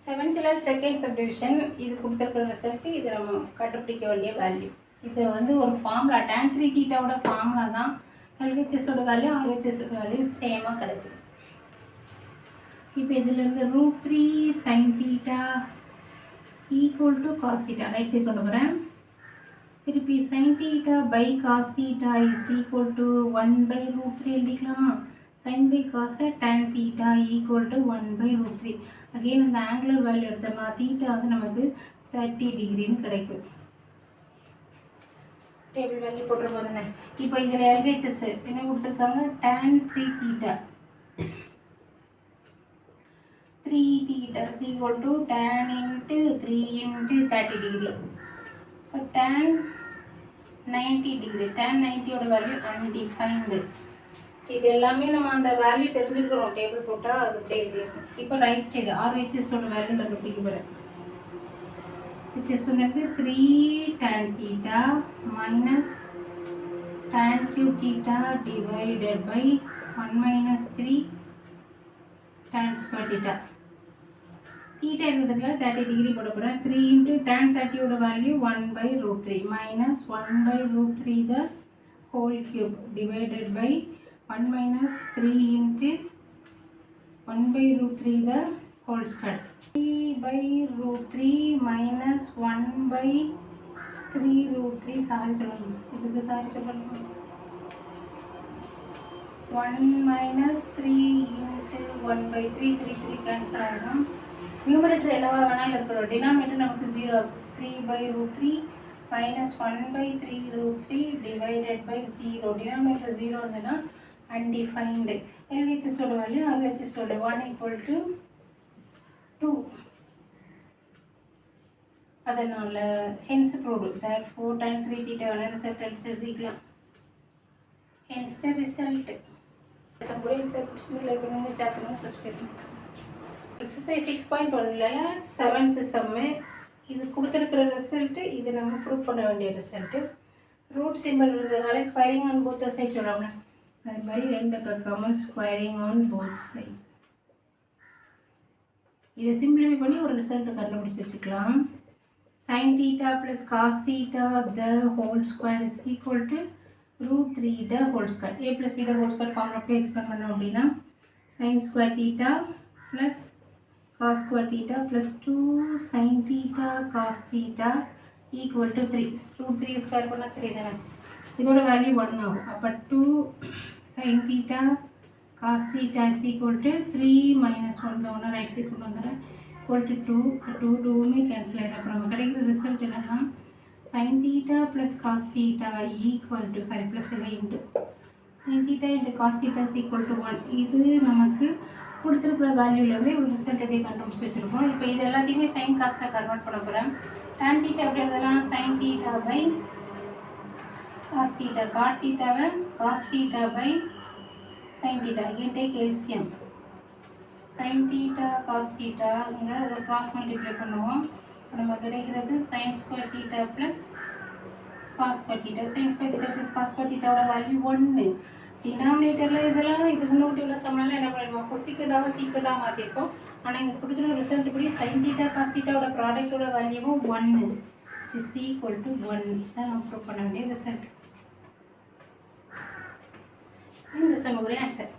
7th second subdivision. இது கொடுத்துருக்கிற result, இது நம்ம கண்டுபிடிக்க வேண்டிய வேல்யூ. இது வந்து ஒரு ஃபார்முலா, tan 3 தீட்டாவோட ஃபார்முலா தான். எல்ஹெச்எஸோட வேல்யூ ஆர்ஹெச்எஸோட வேல்யூ சேமாக கிடைக்குது. இப்போ இதிலிருந்து √3 sin θ equal to cos θ right side கொண்டு போகிறேன். திருப்பி sin θ by cos θ is equal to 1/√3 எழுதிக்கலாமா? sin by cos tan θ equal to 1/√3. Again அந்த ஆங்குலர் வேல்யூ எடுத்தோம்னா θ வந்து நமக்கு 30 டிகிரின்னு கிடைக்கும். டேபிள் வேல்யூ போட்டுருப்போம் தானே. இப்போ இதில் எல்ஹெச்எஸ் என்ன கொடுத்துருக்காங்க? tan 3θ 3θ is equal to tan into 3 into 30 degree. So tan 90 degree. tan 90 ஓட வேல்யூ undefined. இது எல்லாமே நம்ம அந்த வேல்யூ தெரிஞ்சுக்கிறோம். டேபிள் போட்டால் அது அப்படியே எழுதிருக்கும். இப்போ ரைட் சைடு ஆர்ஹெச்எஸோட வேல்யூ கண்டுபிடிக்க போகிறேன். ஹெச்எஸ் வந்து 3 tan θ minus tan cube θ divided by 1 minus 3 tan square θ. θ இருக்கிறதுல 30 டிகிரி போட போகிறேன். 3 into tan 30 ஓட value 1/√3 minus 1/√3 the whole cube divided by 1 minus 3 into 1/√3 the whole square. 3/√3 minus 1/3√3 sorry சொல்லணும். இதுக்கு sorry சொல்லணும். 1 minus 3 into 1/3 3 cancel ஆகும். Numerator என்னவா வேணாலும் இருக்கணும். டினாமினேட்டர் நமக்கு 0 3/√3 minus 1/3√3 divided by 0. டினாமினேட்டர் 0 இருந்ததுன்னா undefined. LHS ஓட வேல்யூ RHS ஓட 1 equal to 2. அதனால hence proved. Therefore tan 3 θ வேணா ரிசல்ட் எழுதிக்கலாம். hence the result. சம்பூரி ரிசல்ட் பிடிச்சிருந்தா லைக் பண்ணுங்க, ஷேர் பண்ணுங்க, சப்ஸ்கிரைப் பண்ணுங்க. எக்ஸசைஸ் 6.1ல 7th சம். இது கொடுத்துருக்கிற ரிசல்ட்டு, இது நம்ம ப்ரூவ் பண்ண வேண்டிய ரிசல்ட்டு. ரூட் சிம்பிள் இருந்ததுனால ஸ்கொயரிங் ஆன் போத் சைட் சொல்லணும். அது மாதிரி ரெண்டு பக்கமும் ஸ்கொயரிங் ஆன் போத் சைட். இதை சிம்பிளிஃபை பண்ணி ஒரு ரிசல்ட் கண்டுபிடிச்சி வச்சுக்கலாம். sin θ plus cos θ the whole square is equal to √3 the whole square. a plus b the whole square formula அப்படியே எக்ஸ்பேண்ட் பண்ணோம் அப்படின்னா sin square θ plus cos square θ plus 2 sin θ cos θ equal to 3. √3 square பண்ணால் 3 தானே. இதோட value 1 ஆகும். அப்போ 2 sin θ cos θ is equal to 3 minus 1 தான் ஒன்று ரைட் சைட் கொண்டு வந்துடுறேன். equal to 2 2மே கேன்சல் ஆகிடும். அப்புறம் நம்ம கிடைக்கிற ரிசல்ட் என்னென்னா sin θ plus cos θ equal to plus இல்லை into sin θ into cos θ is equal to 1. இது நமக்கு கொடுத்துருக்குற வேல்யூலேருந்து ஒரு ரிசல்ட் அப்படியே கண்டுபிடிச்சி வச்சுருக்கோம். இப்போ இது எல்லாத்தையுமே சைன் காஸ்ட்டில் கன்வெர்ட் பண்ண போகிறேன். tan θ எப்படி எழுதலாம்? sin θ பை cos θ, cot θவை cos θ by sin θ. again take LCM. sin θ cos θ இங்கே அதை cross multiply பண்ணுவோம். நம்ம கிடைக்கிறது sin square θ plus cos square θ. sin square θ plus cos square θவோட value 1. டினாமினேட்டரில் இதெல்லாம் இதுக்கு நோட்டிவில் சொன்னாலும் என்ன பண்ணிடுவோம், கொசிக்கடாவும் சீக்கடாக மாற்றிருக்கோம். ஆனால் இங்கே கொடுத்துருக்க ரிசல்ட் படி sin θ cos θவோட ப்ராடக்டோட வேல்யூவும் 1 is equal to 1. இதான் நம்ம ப்ரூவ் பண்ண வேண்டிய ரிசல்ட். இந்த சமூக ஆன்சர்.